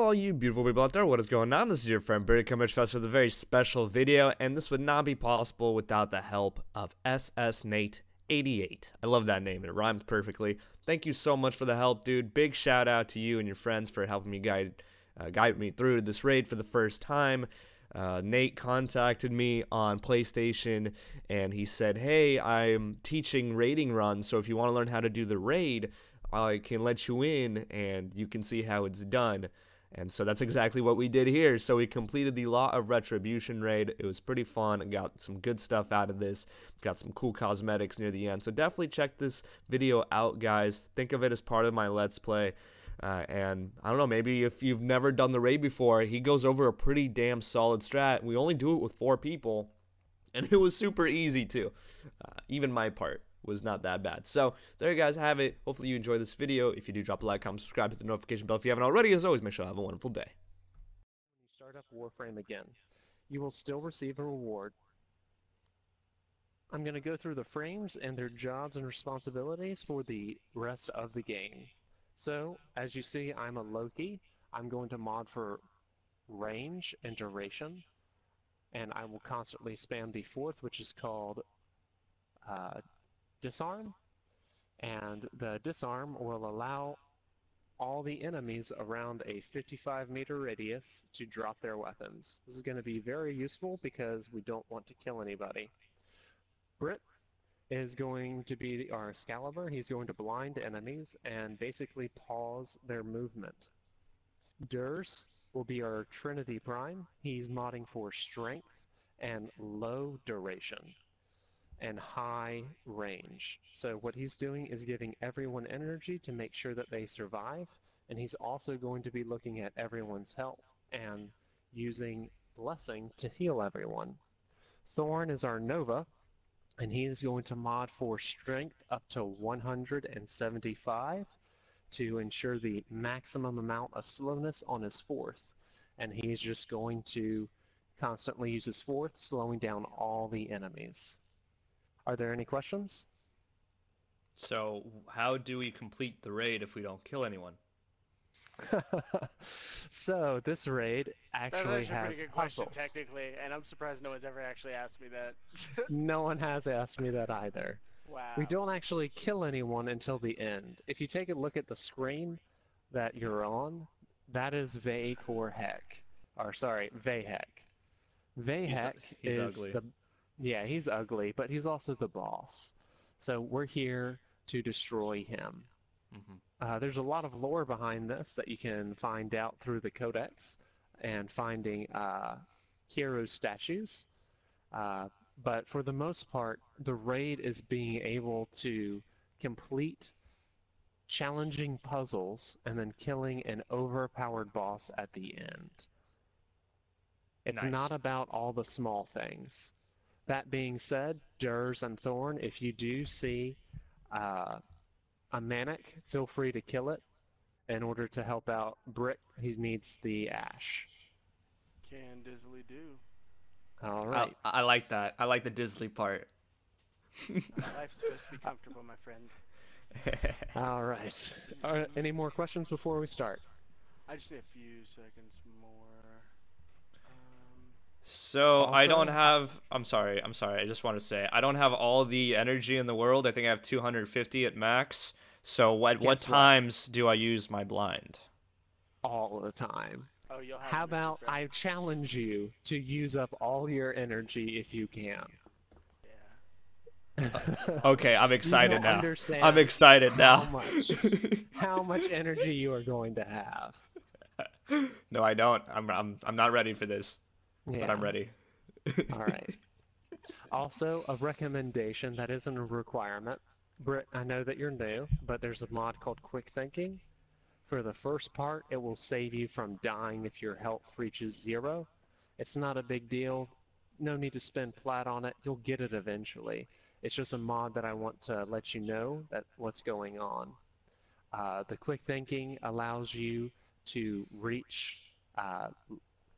all you beautiful people out there, what is going on? This is your friend Birdie coming to us with a very special video, and this would not be possible without the help of SSNate88. I love that name, it rhymes perfectly. Thank you so much for the help, dude. Big shout out to you and your friends for helping me guide me through this raid for the first time. Nate contacted me on PlayStation, and he said, hey, I'm teaching raiding runs, so if you want to learn how to do the raid, I can let you in and you can see how it's done. And so that's exactly what we did here. So we completed the Law of Retribution raid. It was pretty fun. Got some good stuff out of this. Got some cool cosmetics near the end. So definitely check this video out, guys. Think of it as part of my Let's Play. And I don't know, maybe if you've never done the raid before, he goes over a pretty damn solid strat. We only do it with 4 people. And it was super easy too. Even my part was not that bad. So there you guys have it. Hopefully you enjoyed this video. If you do, drop a like, comment, subscribe, hit the notification bell if you haven't already. As always, make sure you have a wonderful day. When you start up Warframe again, you will still receive a reward. I'm going to go through the frames and their jobs and responsibilities for the rest of the game. So, as you see, I'm a Loki. I'm going to mod for range and duration, and I will constantly spam the 4th, which is called disarm, and the disarm will allow all the enemies around a 55-meter radius to drop their weapons. This is going to be very useful because we don't want to kill anybody. Brit is going to be our Excalibur. He's going to blind enemies and basically pause their movement. Durs will be our Trinity Prime. He's modding for strength and low duration and high range. So what he's doing is giving everyone energy to make sure that they survive, and he's also going to be looking at everyone's health and using Blessing to heal everyone. Thorn is our Nova, and he is going to mod for strength up to 175 to ensure the maximum amount of slowness on his 4th, and he's just going to constantly use his 4th, slowing down all the enemies. Are there any questions? So how do we complete the raid if we don't kill anyone? So this raid actually That's actually a has pretty good puzzles. question, technically, and I'm surprised no one's ever actually asked me that. No one has asked me that either. Wow. We don't actually kill anyone until the end. If you take a look at the screen that you're on, that is Vehek. Or sorry, Vehek. Vehek he's is ugly. Yeah, he's ugly, but he's also the boss. So we're here to destroy him. There's a lot of lore behind this that you can find out through the Codex and finding hero statues. But for the most part, the raid is being able to complete challenging puzzles and then killing an overpowered boss at the end. It's Nice. not about all the small things. That being said, Durs and Thorn, if you do see a Manic, feel free to kill it in order to help out Brit. He needs the Ash. Can dizzily do. All right. I like that. I like the Disley part. Life's supposed to be comfortable, my friend. All right. Any more questions before we start? I just need a few seconds more. So Also, I don't have, I'm sorry, I just want to say, I don't have all the energy in the world. I think I have 250 at max. So what times do I use my blind? All the time. Oh, you'll have How energy, about bro. I challenge you to use up all your energy if you can? Yeah. Okay, I'm excited You don't now. understand I'm excited now. how much energy you are going to have. No, I don't. I'm not ready for this. Yeah. But I'm ready. All right. Also, a recommendation that isn't a requirement. Britt, I know that you're new, but there's a mod called Quick Thinking. For the first part, it will save you from dying if your health reaches 0. It's not a big deal. No need to spend plat on it. You'll get it eventually. It's just a mod that I want to let you know that what's going on. The Quick Thinking allows you to reach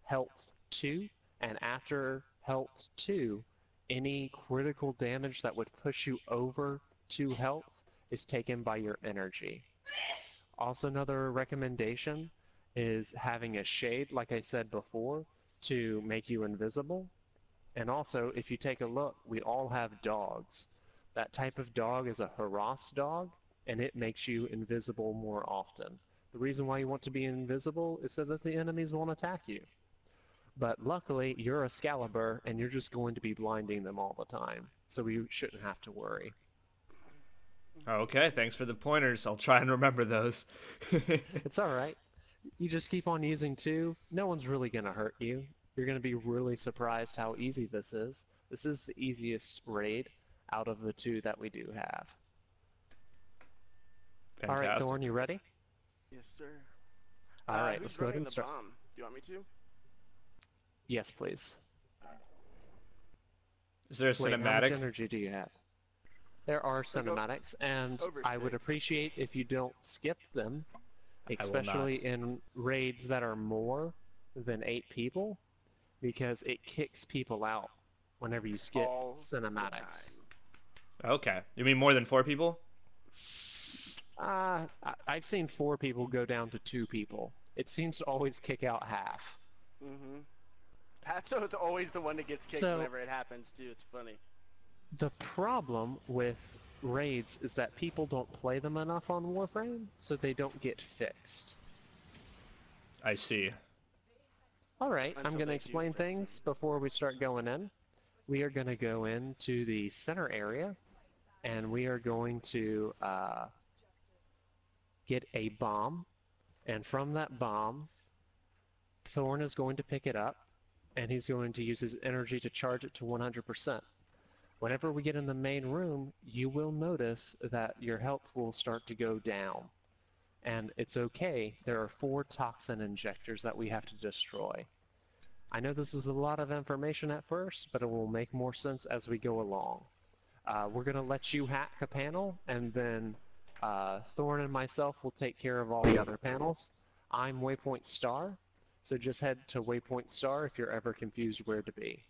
health 2, and after health 2, any critical damage that would push you over 2 health is taken by your energy. Also, another recommendation is having a shade, like I said before, to make you invisible. And also, if you take a look, we all have dogs. That type of dog is a harass dog, and it makes you invisible more often. The reason why you want to be invisible is so that the enemies won't attack you. But luckily, you're Excalibur, and you're just going to be blinding them all the time, so you shouldn't have to worry. Okay, thanks for the pointers. I'll try and remember those. It's alright. You just keep on using 2. No one's really going to hurt you. You're going to be really surprised how easy this is. This is the easiest raid out of the 2 that we do have. Fantastic. Alright, Thorn, you ready? Yes, sir. Alright, let's go ahead and start. Bomb? Do you want me to? Yes, please. Is there a Wait, how much cinematic? energy do you have? There are cinematics, and over I would 6. appreciate if you don't skip them, will especially in raids that are more than 8 people, because it kicks people out whenever you skip All the cinematics. Okay. You mean more than 4 people? I've seen 4 people go down to 2 people. It seems to always kick out half. Mm-hmm. Patso is always the one that gets kicked So- whenever it happens, too. It's funny. The problem with raids is that people don't play them enough on Warframe, so they don't get fixed. I see. Alright, Until I'm going to they do explain fix things it. before we start going in. We are going to go into the center area, and we are going to get a bomb, and from that bomb, Thorn is going to pick it up, and he's going to use his energy to charge it to 100%. Whenever we get in the main room, you will notice that your health will start to go down. And it's okay, there are 4 toxin injectors that we have to destroy. I know this is a lot of information at first, but it will make more sense as we go along. We're going to let you hack a panel, and then Thorn and myself will take care of all the other panels. I'm Waypoint Star, so just head to Waypoint Star if you're ever confused where to be.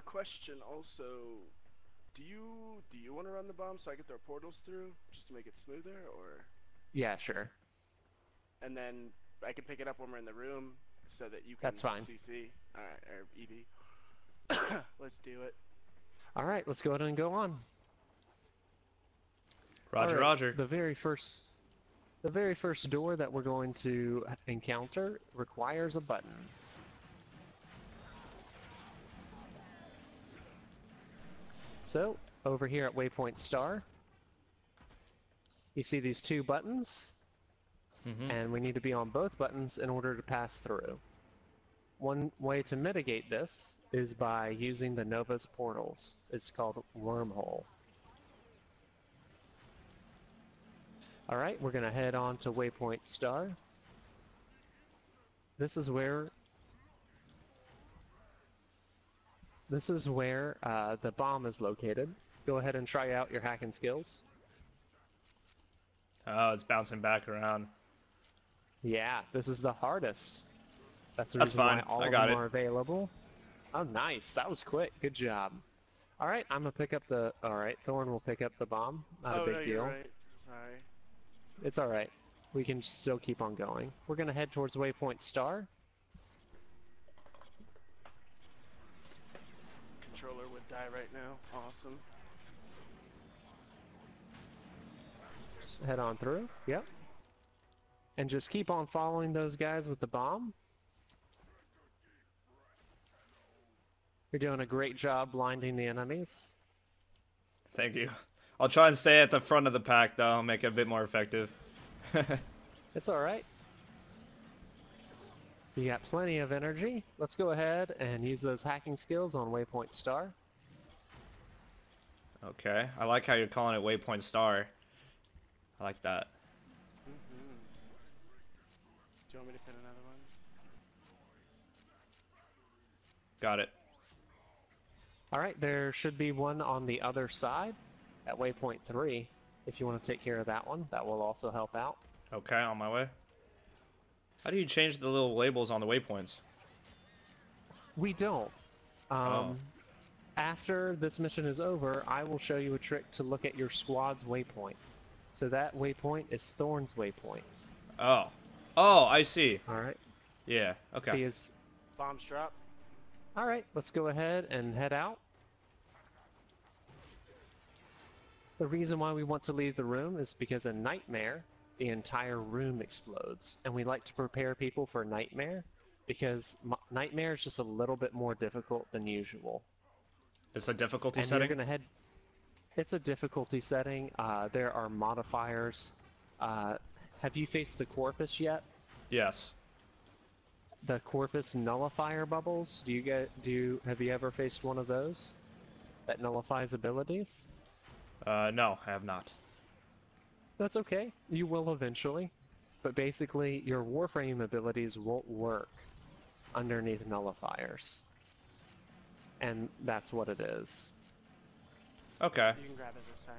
Question also, do you want to run the bomb so I can throw portals through, just to make it smoother, or? Yeah, sure. And then I can pick it up when we're in the room, so that you can That's fine. CC. Alright, or EV. Let's do it. Alright, let's go ahead and go on. Roger, All right, roger. The very first door that we're going to encounter requires a button. So, over here at Waypoint Star, you see these 2 buttons, and we need to be on both buttons in order to pass through. One way to mitigate this is by using the Nova's portals. It's called Wormhole. Alright, we're going to head on to Waypoint Star. This is where the bomb is located. Go ahead and try out your hacking skills. Oh, it's bouncing back around. Yeah, this is the hardest. That's the That's reason fine. why all I of got them it. are available. Oh, nice. That was quick. Good job. Alright, I'm going to pick up the... Alright, Thorn will pick up the bomb. Not a big no, deal. you're right. Sorry. It's alright. We can still keep on going. We're going to head towards Waypoint Star. Controller would die right now. Awesome. Just head on through. Yep. And just keep on following those guys with the bomb. You're doing a great job blinding the enemies. Thank you. I'll try and stay at the front of the pack, though. Make it a bit more effective. It's alright. You got plenty of energy. Let's go ahead and use those hacking skills on Waypoint Star. Okay. I like how you're calling it Waypoint Star. I like that. Do you want me to pin another one? Got it. Alright, there should be one on the other side at Waypoint 3. If you want to take care of that one, that will also help out. Okay, on my way. How do you change the little labels on the waypoints? We don't. Oh. After this mission is over, I will show you a trick to look at your squad's waypoint. So that waypoint is Thorn's waypoint. Oh. Oh, I see. All right. Yeah. Okay. These. Bombs drop. All right. Let's go ahead and head out. The reason why we want to leave the room is because in Nightmare, the entire room explodes, and we like to prepare people for Nightmare because Nightmare is just a little bit more difficult than usual. It's a difficulty And setting. you're gonna head. It's a difficulty setting. There are modifiers. Have you faced the Corpus yet? Yes. The Corpus nullifier bubbles. Have you ever faced one of those that nullifies abilities? No, I have not. That's okay. You will eventually. But basically, your Warframe abilities won't work underneath nullifiers. And that's what it is. Okay. You can grab it this time.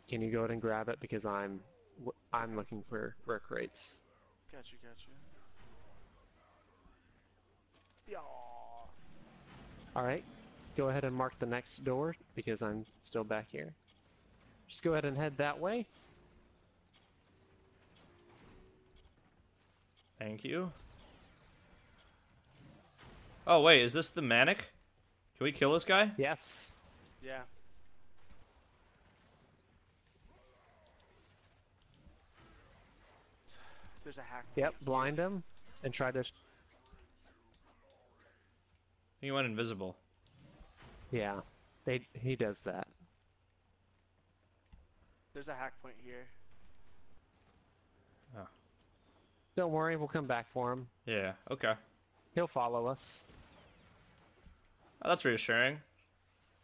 Can you go ahead and grab it because I'm looking for rec rates. Got you. Yeah. All right. Go ahead and mark the next door because I'm still back here. Just go ahead and head that way. Thank you. Oh wait, is this the Manic? Can we kill this guy? Yes. Yeah. There's a hack. Yep. Blind him and try to. He went invisible. Yeah. He does that. There's a hack point here. Oh. Don't worry, we'll come back for him. Yeah. Okay. He'll follow us. Oh, that's reassuring.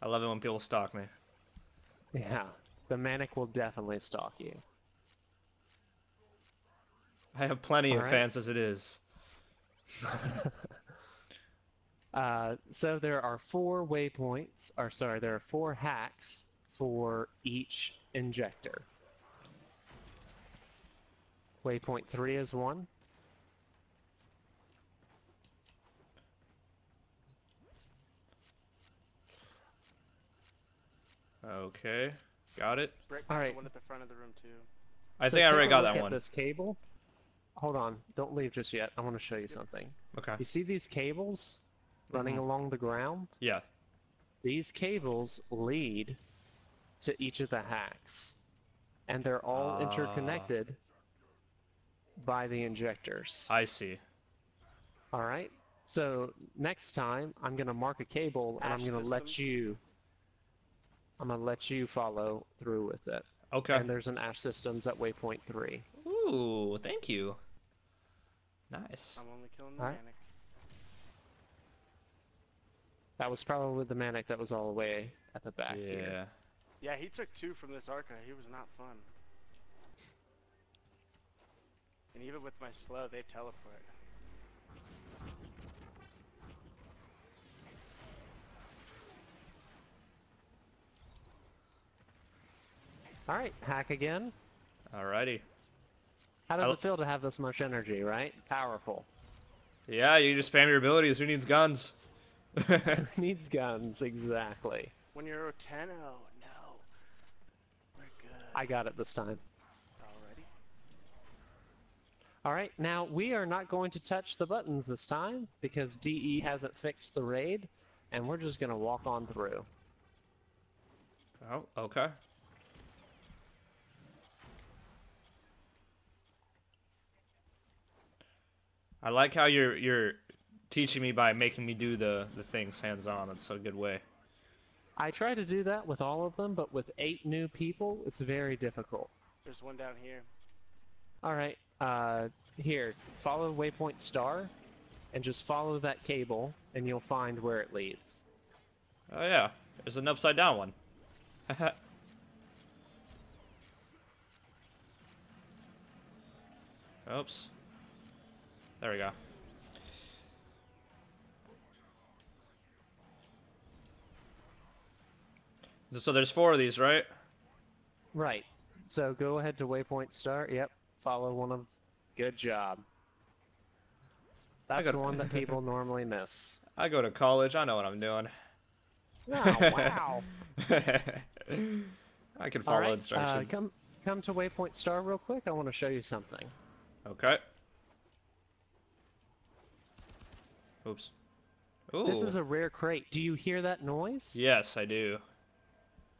I love it when people stalk me. Yeah. The Manic will definitely stalk you. I have plenty of Alright. fans as it is. So there are 4 waypoints, or sorry, there are 4 hacks for each injector. Waypoint 3 is one. Okay. Got it. Brick, All right. the one at the front of the room too. I So think I take already a got look that at one. This cable. Hold on, don't leave just yet. I want to show you something. Okay. You see these cables running along the ground? Yeah. These cables lead to each of the hacks, and they're all interconnected by the injectors. I see. All right. So next time, I'm gonna mark a cable, and I'm Ash gonna let systems. you. I'm gonna let you follow through with it. Okay. And there's an Ash Systems at waypoint 3. Ooh, thank you. Nice. I'm only killing the Alright. Manics. That was probably the Manic that was all the way at the back Yeah. here. Yeah, he took 2 from this Arca. He was not fun. And even with my slow, they teleport. All right, hack again. Alrighty. How does I'll- it feel to have this much energy, right? Powerful. Yeah, you just spam your abilities. Who needs guns? Needs guns, exactly. When you're 10, oh no. We're good. I got it this time. Already? All right, now we are not going to touch the buttons this time because DE hasn't fixed the raid, and we're just gonna walk on through. Oh, okay. I like how you're teaching me by making me do the things hands-on. That's a good way. I try to do that with all of them, but with 8 new people, it's very difficult. There's one down here. All right, here, follow waypoint star, and just follow that cable, and you'll find where it leads. Oh yeah, there's an upside down one. Oops. There we go. So there's 4 of these, right? Right. So go ahead to waypoint star. Yep. Follow one of. Good job. That's got- the one that people normally miss. I go to college. I know what I'm doing. Oh, wow. I can All follow right. instructions. Come come to Waypoint Star real quick? I want to show you something. Okay. Oops. Ooh. This is a rare crate. Do you hear that noise? Yes, I do.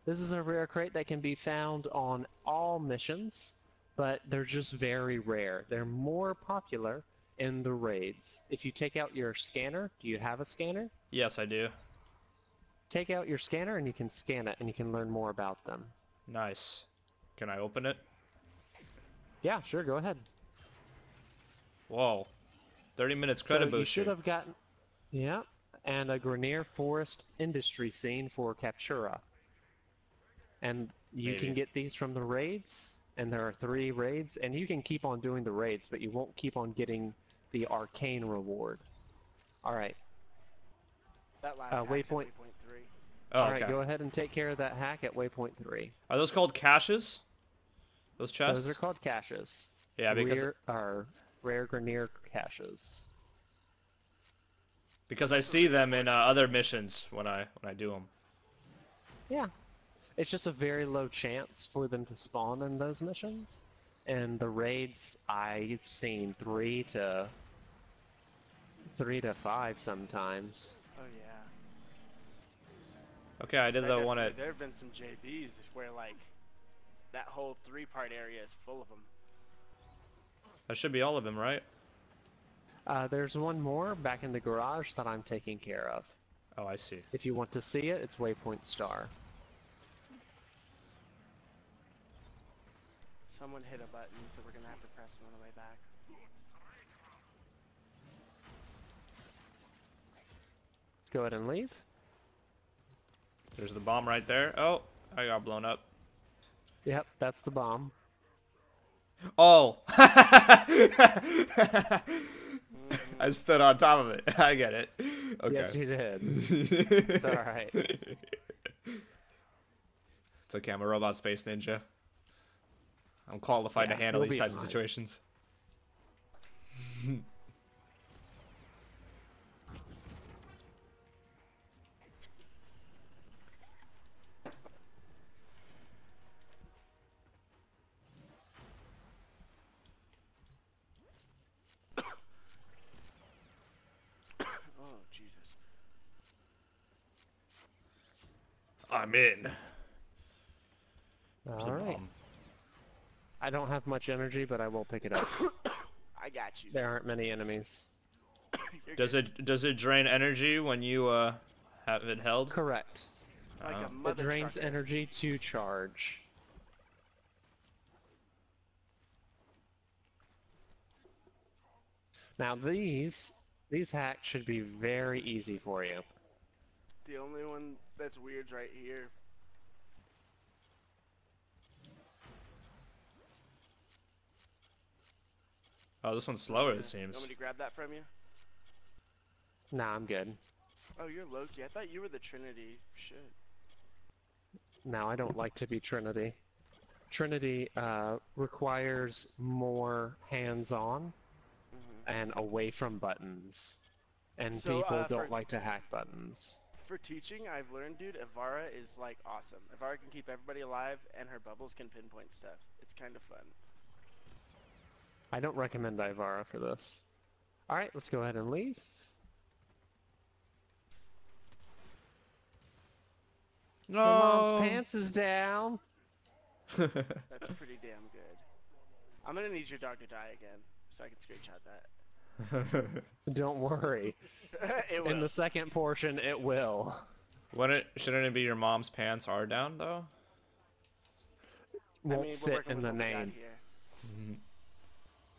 This is a rare crate that can be found on all missions, but they're just very rare. They're more popular in the raids. If you take out your scanner, do you have a scanner? Yes, I do. Take out your scanner and you can scan it and you can learn more about them. Nice. Can I open it? Yeah, sure, go ahead. Whoa. 30 minutes credit So you booster. should have gotten, yeah, and a Grenier Forest industry scene for Captura. And you Maybe. can get these from the raids, and there are 3 raids, and you can keep on doing the raids, but you won't keep on getting the arcane reward. Alright, That last hack's at waypoint- waypoint 3. Oh, alright, okay. go ahead and take care of that hack at Waypoint 3. Are those called caches? Those chests? Those are called caches. Yeah, because Rare Grenier caches. I see them in other missions when I do them. Yeah. It's just a very low chance for them to spawn in those missions. And the raids, I've seen 3 to 5 sometimes. Oh yeah. Okay, I did the one at. There have been some JBs where like that whole 3-part area is full of them. That should be all of them, right? There's one more back in the garage that I'm taking care of. Oh, I see. If you want to see it, it's Waypoint Star. Someone hit a button, so we're gonna have to press them on the way back. Let's go ahead and leave. There's the bomb right there. Oh, I got blown up. Yep, that's the bomb. Oh! I stood on top of it. I get it. Okay. Yes, you did. It's alright. It's okay, I'm a robot space ninja. I'm qualified to Yeah, handle you'll these be types of fine. situations. Oh Jesus. I'm in. There's a Alright. bomb. I don't have much energy, but I will pick it up. I got you. There aren't many enemies. You're Does it drain energy when you have it held? Correct. like Oh. a It mother drains trucker. energy to charge. Now these hacks should be very easy for you. The only one that's weird's right here. Oh, this one's slower, it You seems. want me to grab that from you? Nah, I'm good. Oh, you're Loki. I thought you were the Trinity. Shit. Now I don't like to be Trinity. Trinity requires more hands-on and away from buttons. And So, people for- don't like to hack buttons. For teaching, I've learned, dude, Ivara is like awesome. Ivara can keep everybody alive, and her bubbles can pinpoint stuff. It's kind of fun. I don't recommend Ivara for this. Alright, let's go ahead and leave. No. Your mom's pants is down. That's pretty damn good. I'm gonna need your dog to die again, so I can screenshot that. Don't worry. It will. In the second portion, it will. Shouldn't it be your mom's pants are down though? Won't we're fit working in with the what we got name. here.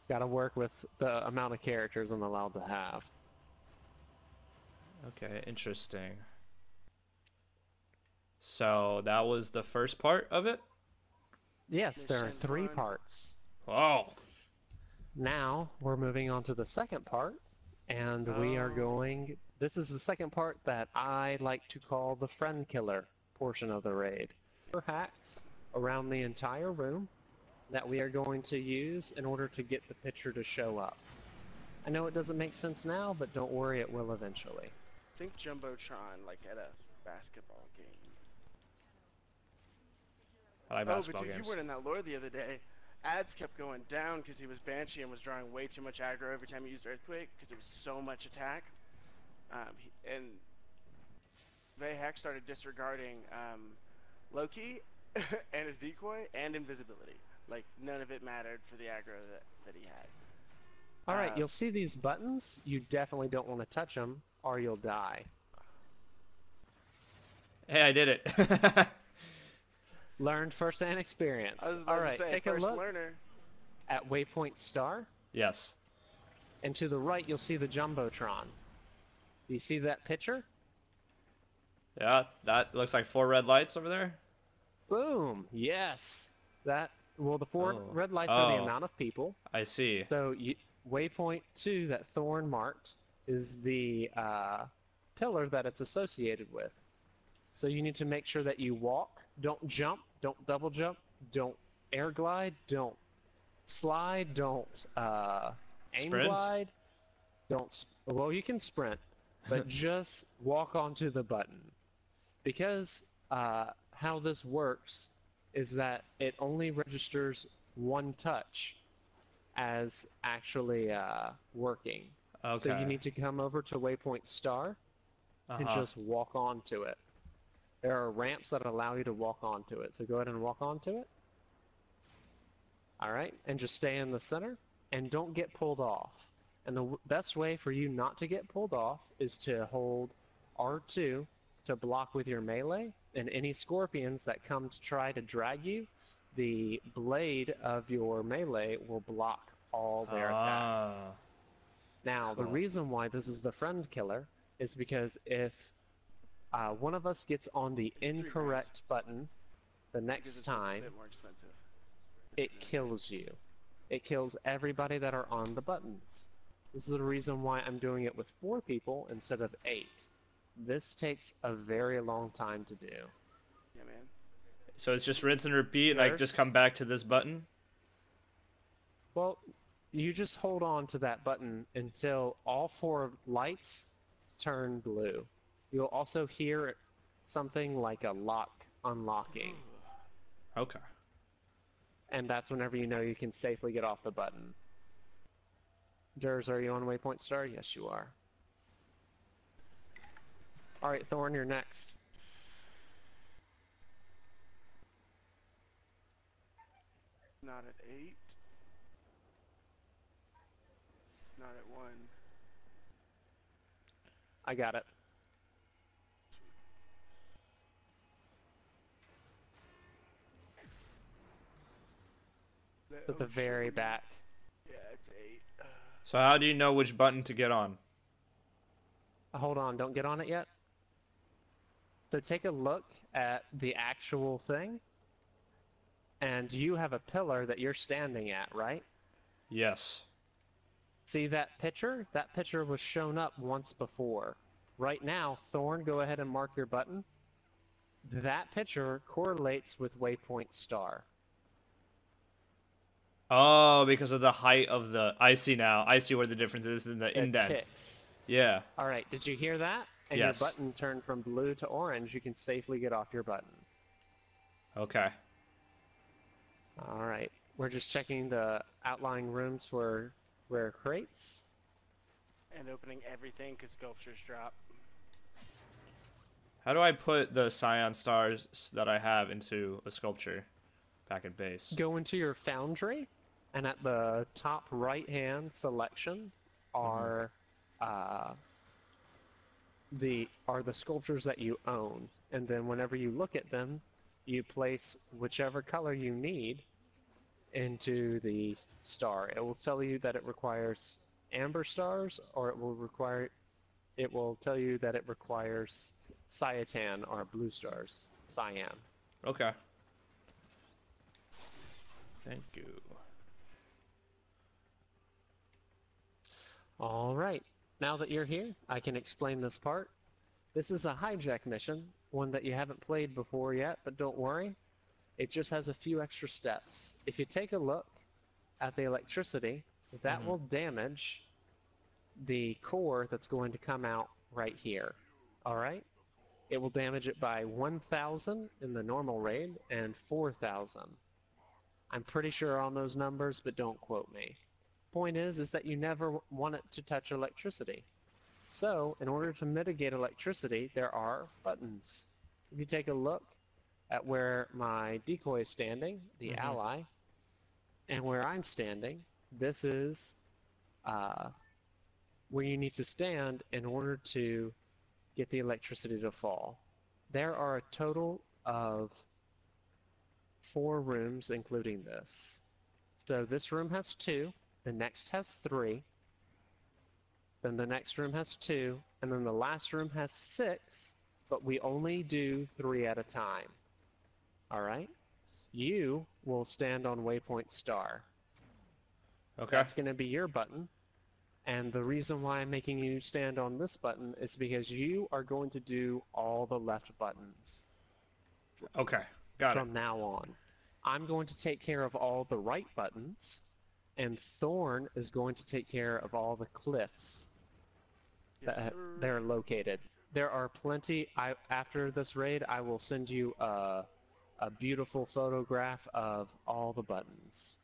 Gotta work with the amount of characters I'm allowed to have. Okay, interesting. So that was the first part of it? Yes, there are Mission 3 one. parts. Oh. Now, we're moving on to the second part, and we are Oh. going... This is the second part that I like to call the friend killer portion of the raid. Hacks around the entire room that we are going to use in order to get the picture to show up. I know it doesn't make sense now, but don't worry, it will eventually. Think Jumbotron, like at a basketball game. I like Oh, basketball but dude, you games. weren't in that lore the other day. Ads kept going down because he was Banshee and was drawing way too much aggro every time he used Earthquake because it was so much attack. And Vayhak started disregarding Loki and his decoy and invisibility. Like, none of it mattered for the aggro that he had. Alright, you'll see these buttons. You definitely don't want to touch them, or you'll die. Hey, I did it. Learned first-hand experience. I was about Alright, to say, take a first look learner. at waypoint star, Yes. and to the right you'll see the Jumbotron. Do you see that picture? Yeah, that looks like 4 red lights over there. Boom! Yes! Well, the 4 Oh. red lights are the Oh. amount of people. I see. So waypoint 2 that Thorn marked is the pillar that it's associated with. So you need to make sure that you walk, don't jump, don't double jump, don't air glide, don't slide, don't aim Sprint? glide, well, you can sprint, but just walk onto the button. Because how this works is that it only registers one touch as actually working. Okay. So you need to come over to waypoint star and just walk onto it. There are ramps that allow you to walk onto it. So go ahead and walk onto it. Alright, and just stay in the center and don't get pulled off. And the best way for you not to get pulled off is to hold R2 to block with your melee, and any scorpions that come to try to drag you, the blade of your melee will block all their attacks. Now, the Cool. reason why this is the friend killer is because if one of us gets on the It's 3 incorrect button the Because next it's time, a bit more expensive. it kills you. It kills everybody that are on the buttons. This is the reason why I'm doing it with 4 people instead of 8. This takes a very long time to do. Yeah, man. So it's just rinse and repeat, and I just come back to this button? Well, you just hold on to that button until all 4 lights turn blue. You'll also hear something like a lock unlocking, Okay. and that's whenever you know you can safely get off the button. Durs, are you on waypoint star? Yes, you are. Alright, Thorn, you're next. Not at 8. It's not at 1. I got it. At the very back. Yeah, it's 8. So how do you know which button to get on? Hold on, don't get on it yet. So take a look at the actual thing, and you have a pillar that you're standing at, right? Yes. See that picture? That picture was shown up once before. Right now, Thorn, go ahead and mark your button. That picture correlates with waypoint star. Oh, because of the height of the... I see now. I see where the difference is in the It indent. ticks. Yeah. Alright, did you hear that? And Yes. your button turned from blue to orange, you can safely get off your button. Okay. Alright, we're just checking the outlying rooms for rare crates. And opening everything because sculptures drop. How do I put the cyan stars that I have into a sculpture back at base? Go into your foundry, and at the top right-hand selection are the sculptures that you own. And then whenever you look at them, you place whichever color you need into the star. It will tell you that it requires amber stars, or it will tell you that it requires cyan or blue stars. Cyan. Okay. Thank you. Alright, now that you're here, I can explain this part. This is a hijack mission, one that you haven't played before yet, but don't worry. It just has a few extra steps. If you take a look at the electricity, that will damage the core that's going to come out right here. Alright? it will damage it by 1,000 in the normal raid and 4,000. I'm pretty sure on those numbers, but don't quote me. Point is that you never want it to touch electricity. So, in order to mitigate electricity, there are buttons. If you take a look at where my decoy is standing, the ally, and where I'm standing, this is where you need to stand in order to get the electricity to fall. There are a total of 4 rooms, including this. So this room has 2, the next has 3, then the next room has 2, and then the last room has 6, but we only do 3 at a time. Alright? You will stand on waypoint star. Okay. That's going to be your button. And the reason why I'm making you stand on this button is because you are going to do all the left buttons. Okay. Got it. From now on. I'm going to take care of all the right buttons, and Thorn is going to take care of all the cliffs that they're located. There are plenty. After this raid, I will send you a beautiful photograph of all the buttons.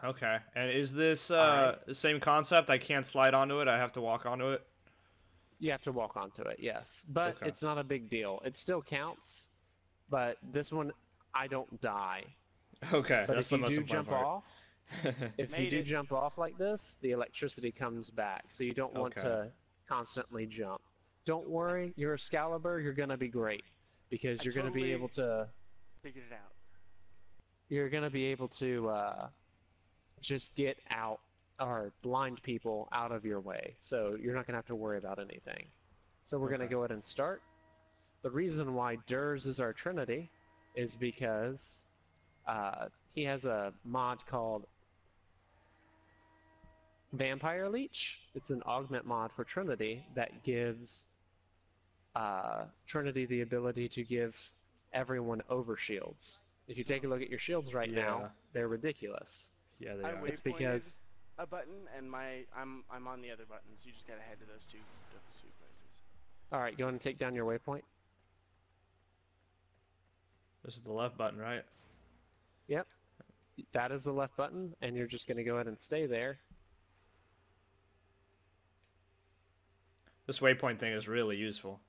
Okay. And is this the same concept? I can't slide onto it. I have to walk onto it. You have to walk onto it, yes. But it's not a big deal. It still counts, but this one, I don't die. Okay, but that's if the you most do important jump part. off, if you do jump off like this, the electricity comes back. So you don't want to constantly jump. Don't worry, you're Excalibur, you're going to be great. Because you're going to be able to... Figured it out. You're going to be able to just get out, or blind people out of your way. So you're not going to have to worry about anything. So we're going to go ahead and start. The reason why Durs is our Trinity is because he has a mod called Vampire Leech. It's an augment mod for Trinity that gives Trinity the ability to give everyone overshields. If you take a look at your shields right now, they're ridiculous. Yeah, they are. It's because a button and I'm on the other buttons. You just gotta head to those two places. All right, go ahead and take down your waypoint. This is the left button, right? Yep. That is the left button, and you're just going to go ahead and stay there. This waypoint thing is really useful.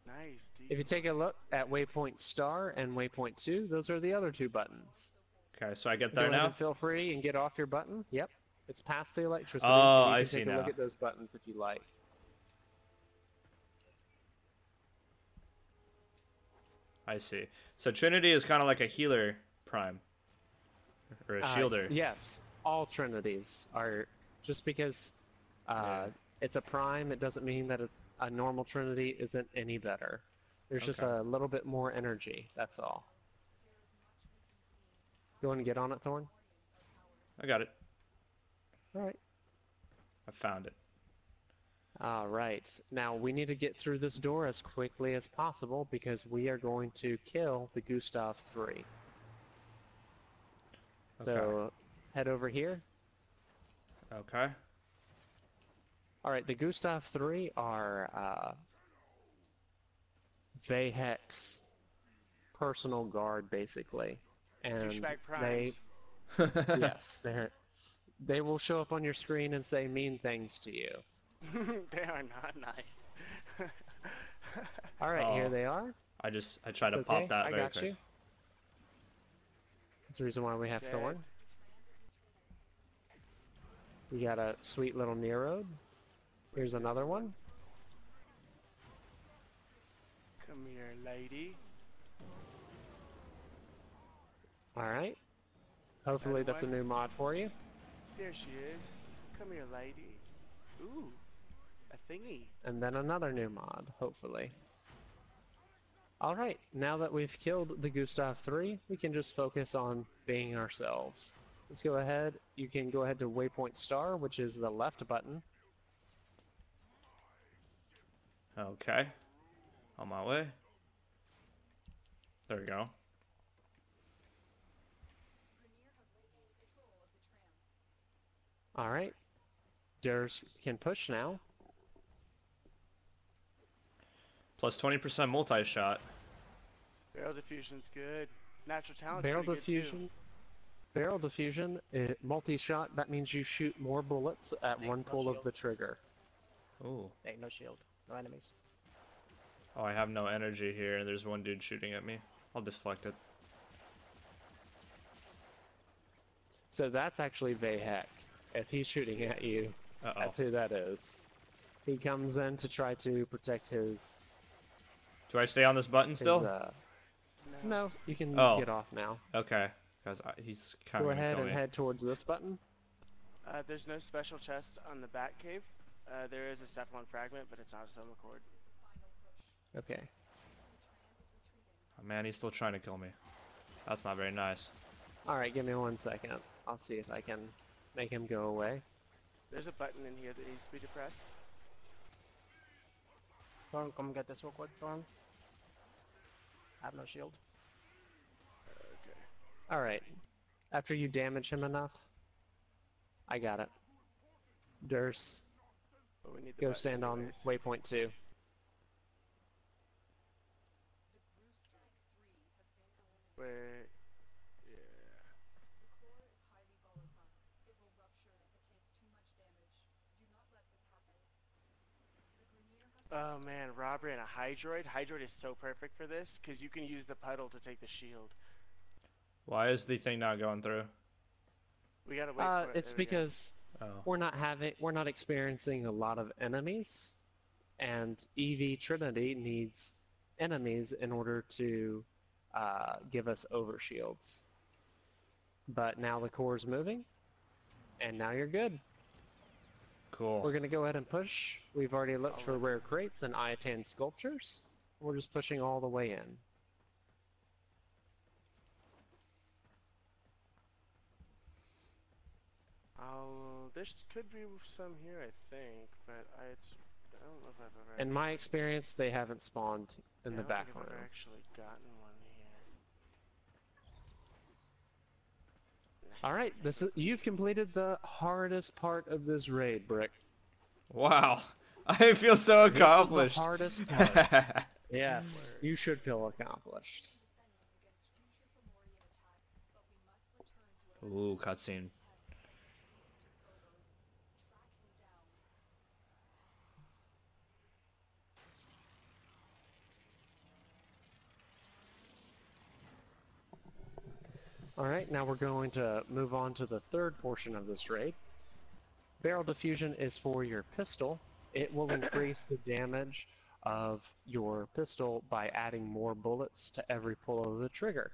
Nice, dude. If you take a look at waypoint star and waypoint 2, those are the other 2 buttons. Okay, so I get there go ahead now? and feel free and get off your button. Yep. It's past the electricity. Oh, you I can see take now. a look at those buttons if you like. I see. So Trinity is kind of like a healer prime. Or a shielder. Yes. All Trinities are... Just because it's a prime, it doesn't mean that a normal Trinity isn't any better. There's just a little bit more energy, that's all. You want to get on it, Thorn? I got it. Alright. I found it. Alright. Now, we need to get through this door as quickly as possible because we are going to kill the Gustav 3. So, head over here. Okay. Alright, the Gustav 3 are Vahek's personal guard, basically. And they... yes, they will show up on your screen and say mean things to you. They are not nice. Alright, here they are. I tried to pop that very quick. You. That's the reason why we have Thorn. We got a sweet little Nerode. Here's another one. Come here, lady. Alright. Hopefully that's a new mod for you. There she is. Come here, lady. Ooh, a thingy. And then another new mod, hopefully. Alright, now that we've killed the Gustav 3, we can just focus on being ourselves. Let's go ahead. You can go ahead to waypoint star, which is the left button. Okay. On my way. There we go. Alright. Durs can push now. Plus 20% multi-shot. Barrel diffusion's good. Natural talent's Barrel pretty diffusion. Barrel diffusion, multi-shot. That means you shoot more bullets at Hey, one no pull of shield. the trigger. Ooh. Hey, no shield. No enemies. Oh, I have no energy here, and there's one dude shooting at me. I'll deflect it. So that's actually Vayhek. If he's shooting at you, Uh-oh. that's who that is. He comes in to try to protect his. Do I stay on this button still? his, good. no, you can Oh. get off now. Okay. Because he's kind Go of gonna ahead kill and me. head towards this button. There's no special chest on the back cave. There is a Cephalon fragment, but it's not a Soma cord. Okay. Oh, man, he's still trying to kill me. That's not very nice. Alright, give me 1 second. I'll see if I can make him go away. There's a button in here that needs to be depressed. Thorn, come get this real quick, Thorn. I have no shield. Okay. Alright. After you damage him enough, I got it. Durst, But we need the go buttons stand on anyways. waypoint 2. Where? Yeah. Oh man, robbery and a Hydroid. Hydroid is so perfect for this because you can use the puddle to take the shield. Why is the thing not going through? We gotta wait for it. It's There we go. because Oh. we're not experiencing a lot of enemies, and EV Trinity needs enemies in order to give us overshields. But now the core's moving, and now you're good. Cool. We're gonna go ahead and push. We've already looked for rare crates and Iatan sculptures. We're just pushing all the way in. There could be some here, I think, but I don't know if I've ever. In my experience, they haven't spawned in the I don't back think I've room. ever actually gotten one here. All right, you've completed the hardest part of this raid, Brick. Wow. I feel so This was accomplished. the hardest part. Yes, you should feel accomplished. Ooh, cutscene. Alright, now we're going to move on to the third portion of this raid. Barrel diffusion is for your pistol. It will increase the damage of your pistol by adding more bullets to every pull of the trigger.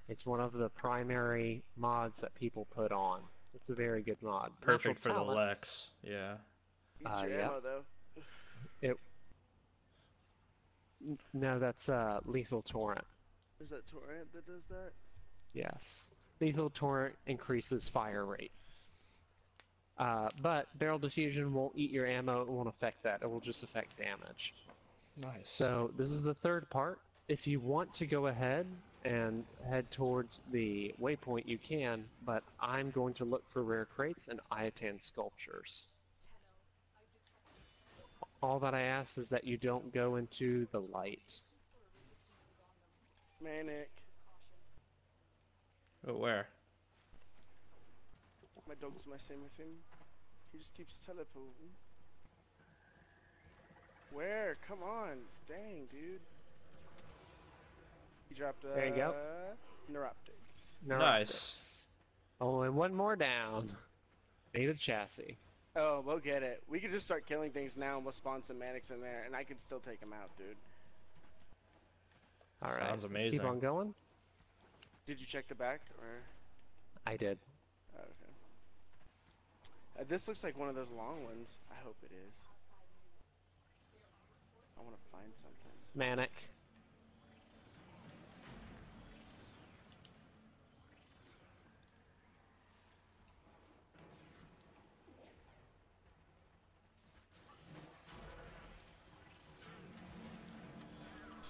It's one of the primary mods that people put on. It's a very good mod. Perfect for Natural the talent, Lex. Yeah. Eats your yeah. ammo though. No, that's Lethal Torrent. Is that torrent that does that? Yes. Lethal Torrent increases fire rate. But Barrel Diffusion won't eat your ammo, it won't affect that, it will just affect damage. Nice. So this is the third part. If you want to go ahead and head towards the waypoint, you can, but I'm going to look for rare crates and Iatan sculptures. All that I ask is that you don't go into the light. Manic. Oh, where? My dog's messing with him. He just keeps teleporting. Where? Come on. Dang, dude. He dropped There you go. Neuroptics. Nice. Only one more down. Need a chassis. Oh, we'll get it. We could just start killing things now and we'll spawn some manics in there and I could still take them out, dude. All right. Sounds Let's amazing. keep on going. Did you check the back or? I did. Oh, okay. This looks like one of those long ones. I hope it is. I want to find something. Manic.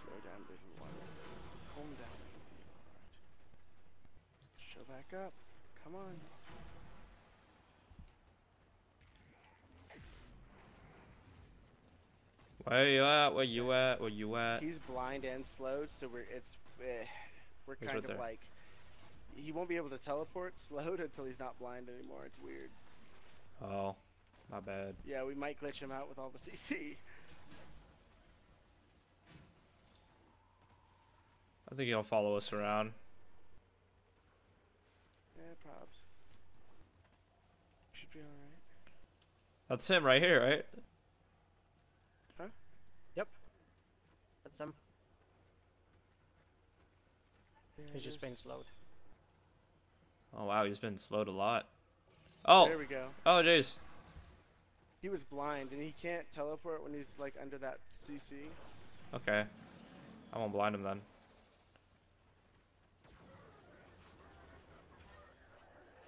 Slow down, baby water. Calm down. Show back up. Come on. Where you at? Where you at? Where you at? He's blind and slowed, so we're He's kind right of there. like he won't be able to teleport slowed until he's not blind anymore. It's weird. Oh, my bad. Yeah, we might glitch him out with all the CC. I think he'll follow us around. Yeah, probs. Should be alright. That's him right here, right? That's him. He's just being slowed. Oh wow, he's been slowed a lot. Oh, There we go. oh jeez. He was blind and he can't teleport when he's like under that CC. Okay, I won't blind him then.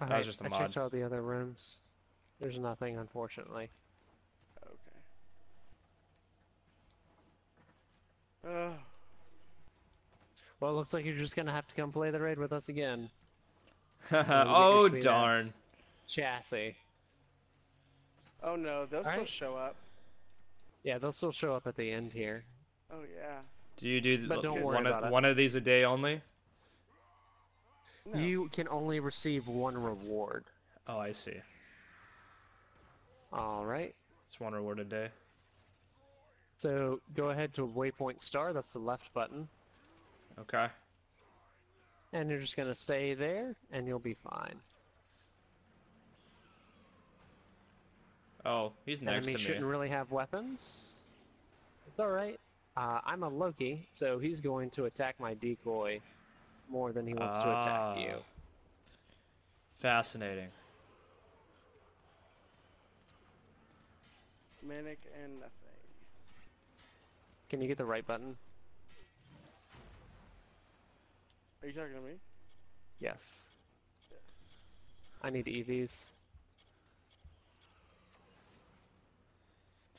That was Alright, just a I mod. checked all the other rooms. There's nothing, unfortunately. Okay. Oh, Well, it looks like you're just gonna have to come play the raid with us again. Oh darn. Chassis. oh no, they'll still Alright. show up. Yeah, they'll still show up at the end here. Oh yeah. Do you do But don't worry one, about it. one of these a day only? No. You can only receive one reward. Oh, I see. Alright. It's one reward a day. So go ahead to waypoint star, that's the left button. Okay. And you're just gonna stay there and you'll be fine. Oh, he's next Enemy to shouldn't me. really have weapons. It's alright. I'm a Loki, so he's going to attack my decoy more than he wants to attack you. Fascinating. Manic and nothing. Can you get the right button? Are you talking to me? Yes. Yes. I need EVs.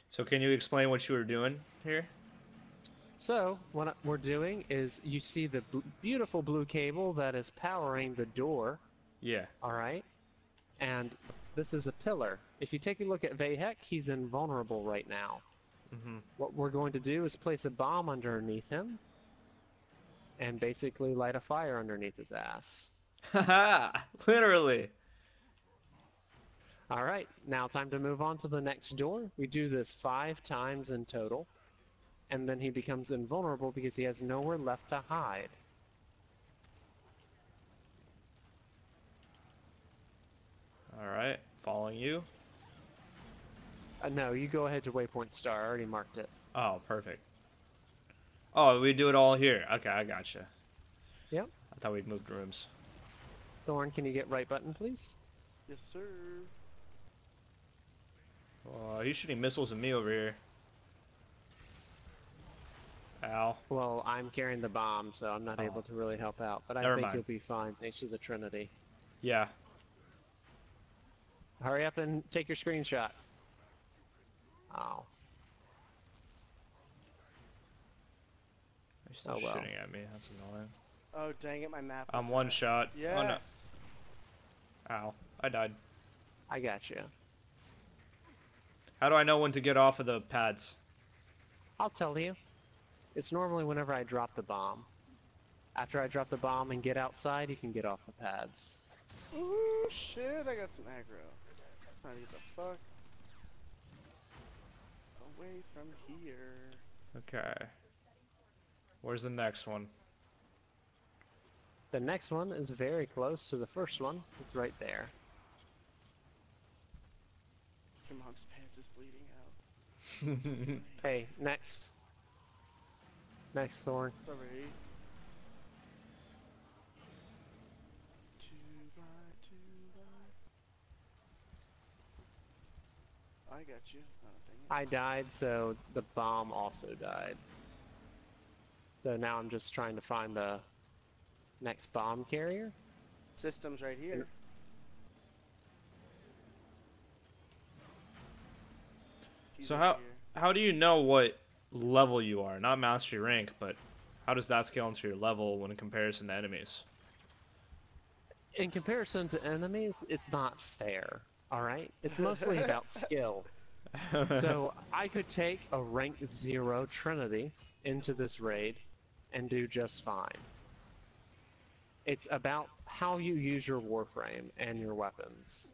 So can you explain what you were doing here? So, what we're doing is you see the beautiful blue cable that is powering the door, Yeah. alright? And this is a pillar. If you take a look at Vahek, he's invulnerable right now. Mm-hmm. What we're going to do is place a bomb underneath him and basically light a fire underneath his ass. Haha! Literally. Alright, now time to move on to the next door. We do this 5 times in total. And then he becomes invulnerable because he has nowhere left to hide. Alright, following you. No, you go ahead to waypoint star. I already marked it. Oh, perfect. Oh, we do it all here. Okay, I gotcha. Yep. I thought we'd moved rooms. Thorn, can you get right button, please? Yes, sir. Oh, he's shooting missiles at me over here. Ow. Well, I'm carrying the bomb, so I'm not Oh. able to really help out. But I Never think mind. you'll be fine, thanks to the Trinity. Yeah. Hurry up and take your screenshot. Oh. He's still Oh, well. shooting at me. That's annoying. Oh, dang it, my map. I'm is one set. shot. Yes. Oh, no. Ow. I died. I got you. How do I know when to get off of the pads? I'll tell you. It's normally whenever I drop the bomb. After I drop the bomb and get outside, you can get off the pads. Ooh, shit, I got some aggro. Time to get the fuck away from here. Okay. Where's the next one? The next one is very close to the first one. It's right there. Your mom's pants is bleeding out. Hey, next. Next, Thorn. Sorry. 2 by 2 by. I got you. Oh, dang it. I died, so the bomb also died. So now I'm just trying to find the next bomb carrier. System's right here. He's So over here. how do you know what level you are? Not mastery rank, but how does that scale into your level when in comparison to enemies? In comparison to enemies, it's not fair. Alright? It's mostly about skill. So I could take a rank 0 Trinity into this raid and do just fine. It's about how you use your Warframe and your weapons.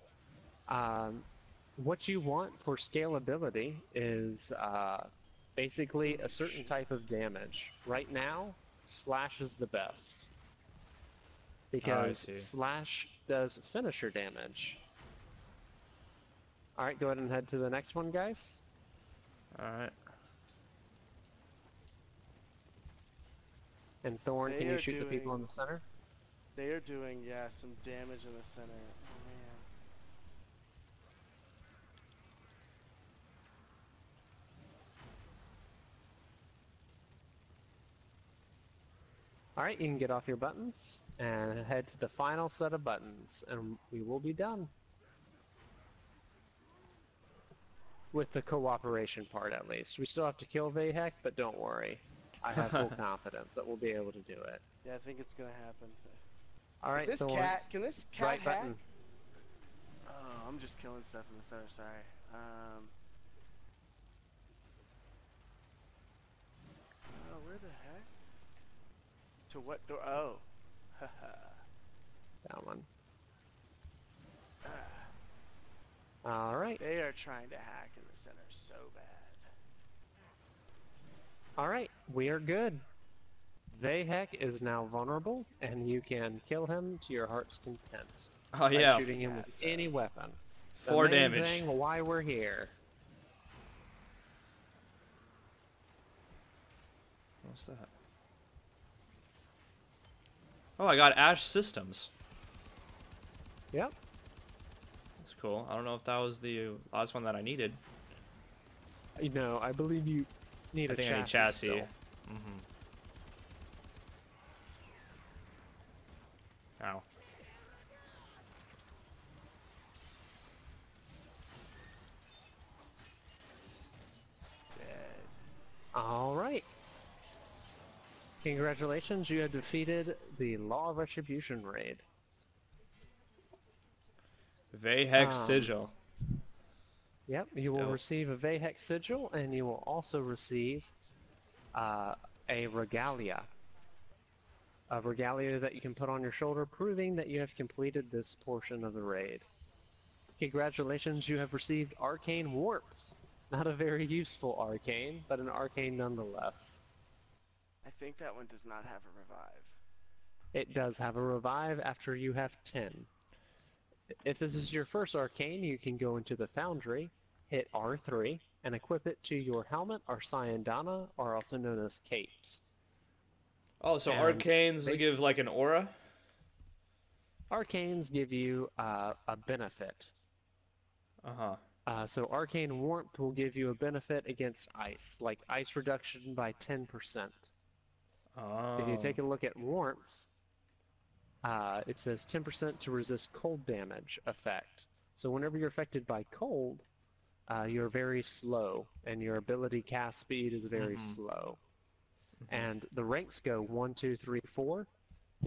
What you want for scalability is basically a certain type of damage. Right now, Slash is the best. Because Slash does finisher damage. Alright, go ahead and head to the next one, guys. Alright. And Thorn, can you shoot the people in the center? They are doing, yeah, some damage in the center. Oh, man. Alright, you can get off your buttons and head to the final set of buttons, and we will be done. With the cooperation part, at least. We still have to kill Vahek, but don't worry. I have full confidence that we'll be able to do it. Yeah, I think it's gonna happen. Alright, This Thorn. cat, can this cat Right hack? button. Oh, I'm just killing stuff in the center, sorry. Oh, where the heck? To what door? Oh. Haha. That one. Alright. They are trying to hack in the center so bad. Alright, we are good. Vahek is now vulnerable, and you can kill him to your heart's content. Oh By yeah. shooting him with any weapon. 4 the main damage. Thing, why we're here. What's that? Oh, I got Ash Systems. Yep. That's cool. I don't know if that was the last one that I needed. No, I believe you need I a think chassis. I need chassis. Still. Mm-hmm. Ow. All right. Congratulations, you have defeated the Law of Retribution raid. Vahek Sigil. Yep, you will Dope. receive a Vahek Sigil, and you will also receive a regalia. A regalia that you can put on your shoulder, proving that you have completed this portion of the raid. Congratulations, you have received Arcane Warmth. Not a very useful arcane, but an arcane nonetheless. I think that one does not have a revive. It does have a revive after you have 10. If this is your first arcane, you can go into the foundry, hit R3, and equip it to your helmet or Syandana, or also known as capes. Oh, so And arcanes they- give like an aura? Arcanes give you a benefit. Uh-huh. So Arcane Warmth will give you a benefit against ice, like ice reduction by 10%. Oh. If you take a look at Warmth, it says 10% to resist cold damage effect. So whenever you're affected by cold, you're very slow, and your ability cast speed is very slow. And the ranks go 1, 2, 3, 4,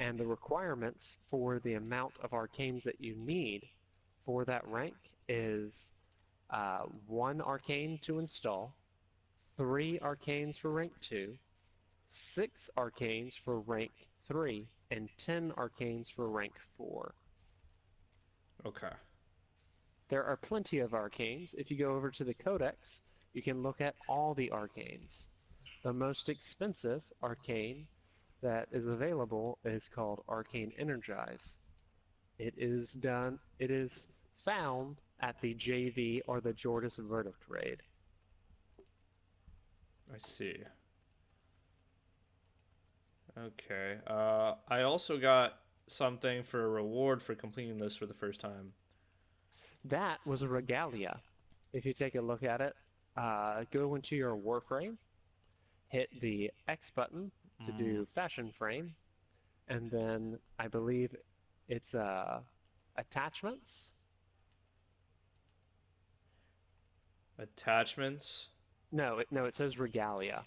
and the requirements for the amount of arcanes that you need for that rank is 1 arcane to install, 3 arcanes for rank 2, 6 arcanes for rank 3, and 10 arcanes for rank 4. Okay. There are plenty of arcanes. If you go over to the Codex, you can look at all the arcanes. The most expensive arcane that is available is called Arcane Energize. It is found at the JV or the Jordis Verdict raid. I see. Okay. I also got something for a reward for completing this for the first time. That was a regalia. If you take a look at it, go into your Warframe, hit the X button to do Fashion Frame, and then I believe it's Attachments. Attachments? No, it says Regalia.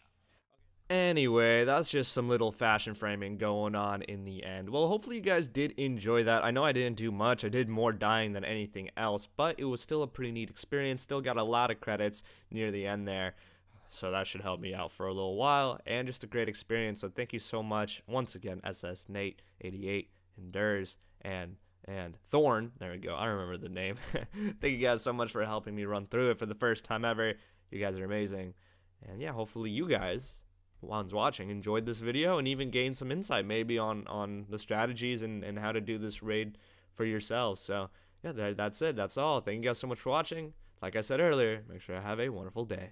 Anyway, that's just some little fashion framing going on in the end. Well, hopefully you guys did enjoy that. I know I didn't do much. I did more dying than anything else, but it was still a pretty neat experience. Still got a lot of credits near the end there, so that should help me out for a little while, and just a great experience. So thank you so much once again, SS Nate 88, Endures, and Thorn. There we go. I remember the name. Thank you guys so much for helping me run through it for the first time ever. You guys are amazing. And yeah, hopefully you guys, ones watching, enjoyed this video and even gained some insight maybe on the strategies and how to do this raid for yourselves. So yeah, that's it. That's all. Thank you guys so much for watching. Like I said earlier, make sure to have a wonderful day.